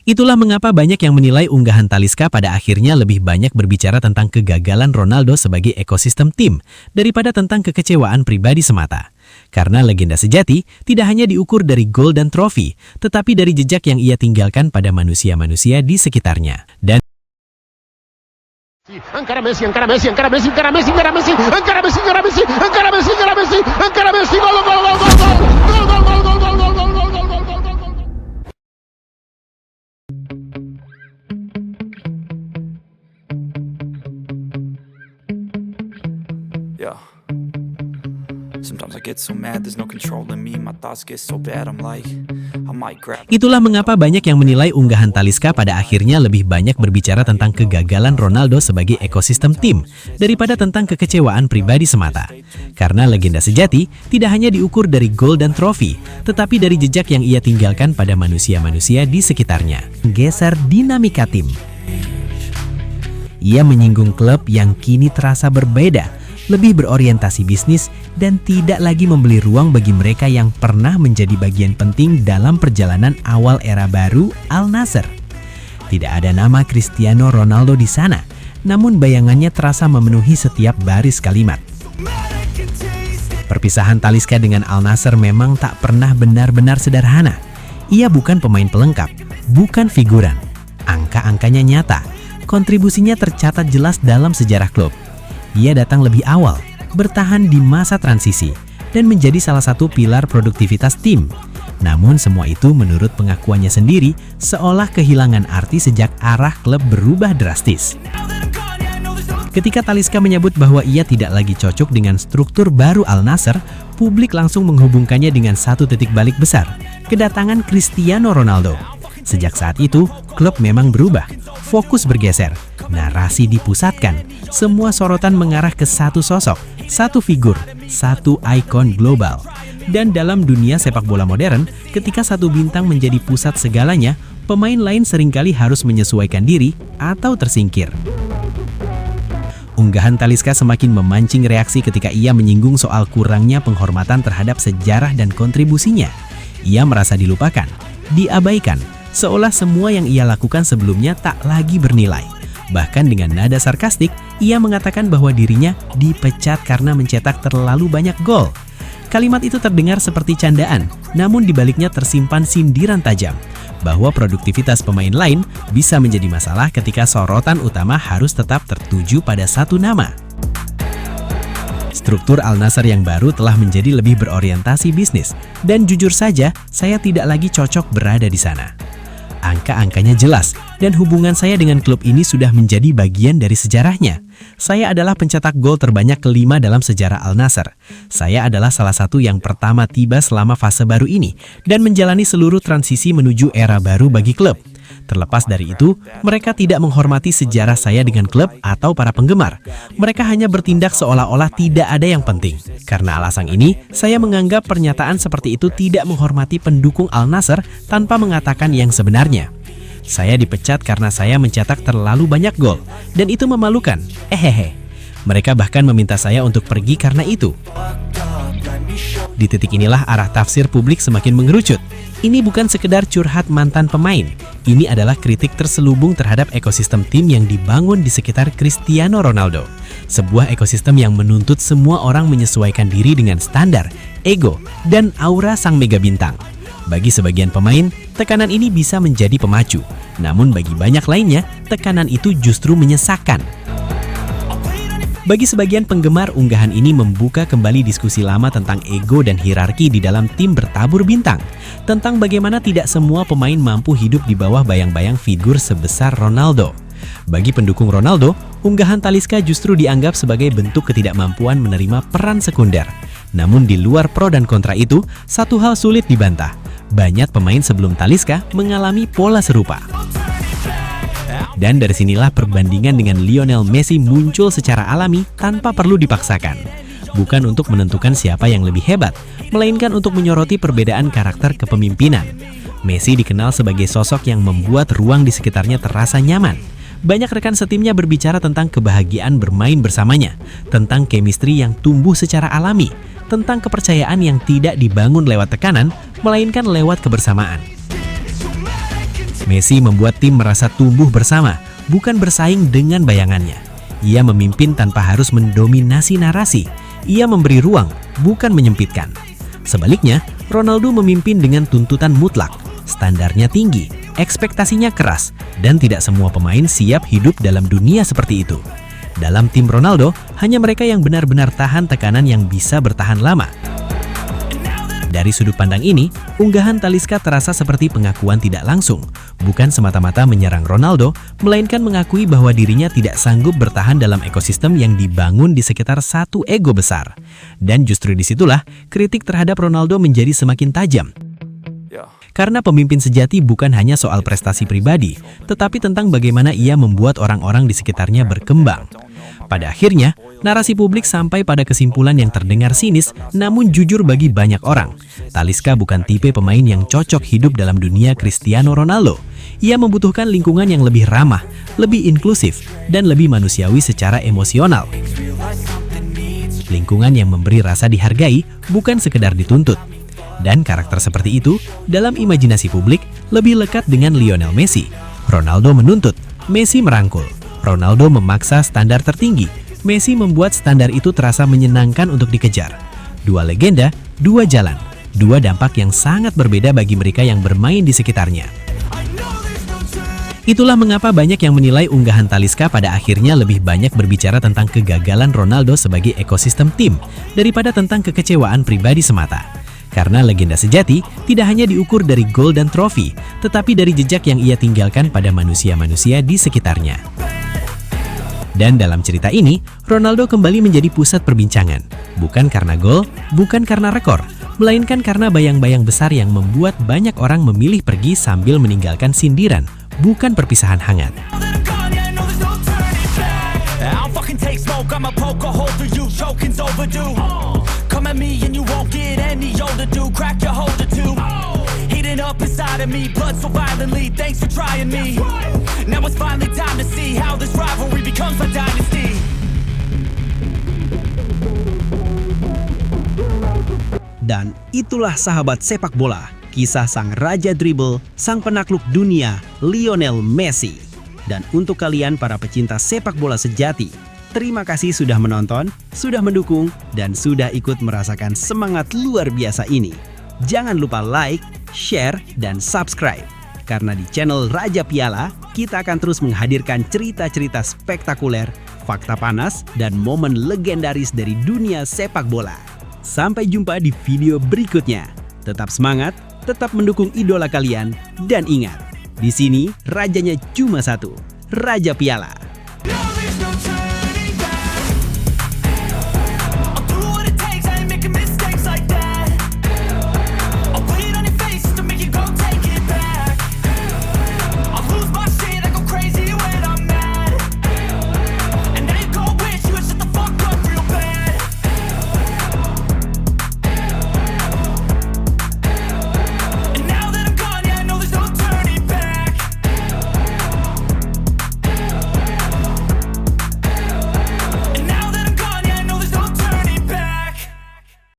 Itulah mengapa banyak yang menilai unggahan Talisca pada akhirnya lebih banyak berbicara tentang kegagalan Ronaldo sebagai ekosistem tim daripada tentang kekecewaan pribadi semata. Karena legenda sejati tidak hanya diukur dari gol dan trofi, tetapi dari jejak yang ia tinggalkan pada manusia-manusia di sekitarnya. Dan encara Messi, encara Messi, encara Messi, encara Messi, encara Messi, encara Messi, encara Messi, encara Messi, encara Messi, encara Messi, gol, gol, gol, gol, gol, gol, gol, gol, gol, gol, gol, gol, gol, gol, gol, gol. Yeah. Sometimes I get so mad, there's no controlling me. My thoughts get so bad, I'm like, I might grab. itulah mengapa banyak yang menilai unggahan Talisca pada akhirnya lebih banyak berbicara tentang kegagalan Ronaldo sebagai ekosistem tim daripada tentang kekecewaan pribadi semata. Karena legenda sejati tidak hanya diukur dari gol dan trofi, tetapi dari jejak yang ia tinggalkan pada manusia-manusia di sekitarnya. Geser dinamika tim. Ia menyinggung klub yang kini terasa berbeda, lebih berorientasi bisnis, dan tidak lagi memberi ruang bagi mereka yang pernah menjadi bagian penting dalam perjalanan awal era baru Al Nassr. Tidak ada nama Cristiano Ronaldo di sana, namun bayangannya terasa memenuhi setiap baris kalimat. Perpisahan Talisca dengan Al Nassr memang tak pernah benar-benar sederhana. Ia bukan pemain pelengkap, bukan figuran. Angka-angkanya nyata, kontribusinya tercatat jelas dalam sejarah klub. Ia datang lebih awal, bertahan di masa transisi, dan menjadi salah satu pilar produktivitas tim. Namun semua itu menurut pengakuannya sendiri seolah kehilangan arti sejak arah klub berubah drastis. Ketika Talisca menyebut bahwa ia tidak lagi cocok dengan struktur baru Al Nassr, publik langsung menghubungkannya dengan satu titik balik besar, kedatangan Cristiano Ronaldo. Sejak saat itu, klub memang berubah, fokus bergeser, narasi dipusatkan, semua sorotan mengarah ke satu sosok, satu figur, satu ikon global. Dan dalam dunia sepak bola modern, ketika satu bintang menjadi pusat segalanya, pemain lain seringkali harus menyesuaikan diri atau tersingkir. Unggahan Talisca semakin memancing reaksi ketika ia menyinggung soal kurangnya penghormatan terhadap sejarah dan kontribusinya. Ia merasa dilupakan, diabaikan, seolah semua yang ia lakukan sebelumnya tak lagi bernilai. Bahkan dengan nada sarkastik, ia mengatakan bahwa dirinya dipecat karena mencetak terlalu banyak gol. Kalimat itu terdengar seperti candaan, namun di baliknya tersimpan sindiran tajam, bahwa produktivitas pemain lain bisa menjadi masalah ketika sorotan utama harus tetap tertuju pada satu nama. Struktur Al Nassr yang baru telah menjadi lebih berorientasi bisnis, dan jujur saja, saya tidak lagi cocok berada di sana. Angka-angkanya jelas, dan hubungan saya dengan klub ini sudah menjadi bagian dari sejarahnya. Saya adalah pencetak gol terbanyak kelima dalam sejarah Al Nassr. Saya adalah salah satu yang pertama tiba selama fase baru ini, dan menjalani seluruh transisi menuju era baru bagi klub. Terlepas dari itu, mereka tidak menghormati sejarah saya dengan klub atau para penggemar. Mereka hanya bertindak seolah-olah tidak ada yang penting. Karena alasan ini, saya menganggap pernyataan seperti itu tidak menghormati pendukung Al Nassr tanpa mengatakan yang sebenarnya. Saya dipecat karena saya mencetak terlalu banyak gol, dan itu memalukan. Mereka bahkan meminta saya untuk pergi karena itu. Di titik inilah arah tafsir publik semakin mengerucut. Ini bukan sekedar curhat mantan pemain. Ini adalah kritik terselubung terhadap ekosistem tim yang dibangun di sekitar Cristiano Ronaldo. Sebuah ekosistem yang menuntut semua orang menyesuaikan diri dengan standar, ego, dan aura sang mega bintang. Bagi sebagian pemain, tekanan ini bisa menjadi pemacu. Namun bagi banyak lainnya, tekanan itu justru menyesakkan. Bagi sebagian penggemar, unggahan ini membuka kembali diskusi lama tentang ego dan hierarki di dalam tim bertabur bintang. Tentang bagaimana tidak semua pemain mampu hidup di bawah bayang-bayang figur sebesar Ronaldo. Bagi pendukung Ronaldo, unggahan Talisca justru dianggap sebagai bentuk ketidakmampuan menerima peran sekunder. Namun di luar pro dan kontra itu, satu hal sulit dibantah. Banyak pemain sebelum Talisca mengalami pola serupa. Dan dari sinilah perbandingan dengan Lionel Messi muncul secara alami tanpa perlu dipaksakan. Bukan untuk menentukan siapa yang lebih hebat, melainkan untuk menyoroti perbedaan karakter kepemimpinan. Messi dikenal sebagai sosok yang membuat ruang di sekitarnya terasa nyaman. Banyak rekan setimnya berbicara tentang kebahagiaan bermain bersamanya, tentang chemistry yang tumbuh secara alami, tentang kepercayaan yang tidak dibangun lewat tekanan, melainkan lewat kebersamaan. Messi membuat tim merasa tumbuh bersama, bukan bersaing dengan bayangannya. Ia memimpin tanpa harus mendominasi narasi. Ia memberi ruang, bukan menyempitkan. Sebaliknya, Ronaldo memimpin dengan tuntutan mutlak. Standarnya tinggi, ekspektasinya keras, dan tidak semua pemain siap hidup dalam dunia seperti itu. Dalam tim Ronaldo, hanya mereka yang benar-benar tahan tekanan yang bisa bertahan lama. Dari sudut pandang ini, unggahan Talisca terasa seperti pengakuan tidak langsung, bukan semata-mata menyerang Ronaldo, melainkan mengakui bahwa dirinya tidak sanggup bertahan dalam ekosistem yang dibangun di sekitar satu ego besar. Dan justru disitulah kritik terhadap Ronaldo menjadi semakin tajam. Karena pemimpin sejati bukan hanya soal prestasi pribadi, tetapi tentang bagaimana ia membuat orang-orang di sekitarnya berkembang. Pada akhirnya, narasi publik sampai pada kesimpulan yang terdengar sinis, namun jujur bagi banyak orang. Talisca bukan tipe pemain yang cocok hidup dalam dunia Cristiano Ronaldo. Ia membutuhkan lingkungan yang lebih ramah, lebih inklusif, dan lebih manusiawi secara emosional. Lingkungan yang memberi rasa dihargai, bukan sekedar dituntut. Dan karakter seperti itu, dalam imajinasi publik, lebih lekat dengan Lionel Messi. Ronaldo menuntut, Messi merangkul. Ronaldo memaksa standar tertinggi. Messi membuat standar itu terasa menyenangkan untuk dikejar. Dua legenda, dua jalan. Dua dampak yang sangat berbeda bagi mereka yang bermain di sekitarnya. Itulah mengapa banyak yang menilai unggahan Talisca pada akhirnya lebih banyak berbicara tentang kegagalan Ronaldo sebagai ekosistem tim daripada tentang kekecewaan pribadi semata. Karena legenda sejati tidak hanya diukur dari gol dan trofi, tetapi dari jejak yang ia tinggalkan pada manusia-manusia di sekitarnya. Dan dalam cerita ini, Ronaldo kembali menjadi pusat perbincangan. Bukan karena gol, bukan karena rekor, melainkan karena bayang-bayang besar yang membuat banyak orang memilih pergi sambil meninggalkan sindiran, bukan perpisahan hangat. Come at me and you won't get any older, dude. Crack your holder too. Heating up inside of me, blood so violently. Thanks for trying me. Now it's finally time to see how this rivalry becomes a dynasty. Dan itulah sahabat sepak bola, kisah sang raja dribble, sang penakluk dunia, Lionel Messi. Dan untuk kalian para pecinta sepak bola sejati, terima kasih sudah menonton, sudah mendukung, dan sudah ikut merasakan semangat luar biasa ini. Jangan lupa like, share, dan subscribe. Karena di channel Raja Piala, kita akan terus menghadirkan cerita-cerita spektakuler, fakta panas, dan momen legendaris dari dunia sepak bola. Sampai jumpa di video berikutnya. Tetap semangat, tetap mendukung idola kalian, dan ingat, di sini rajanya cuma satu, Raja Piala.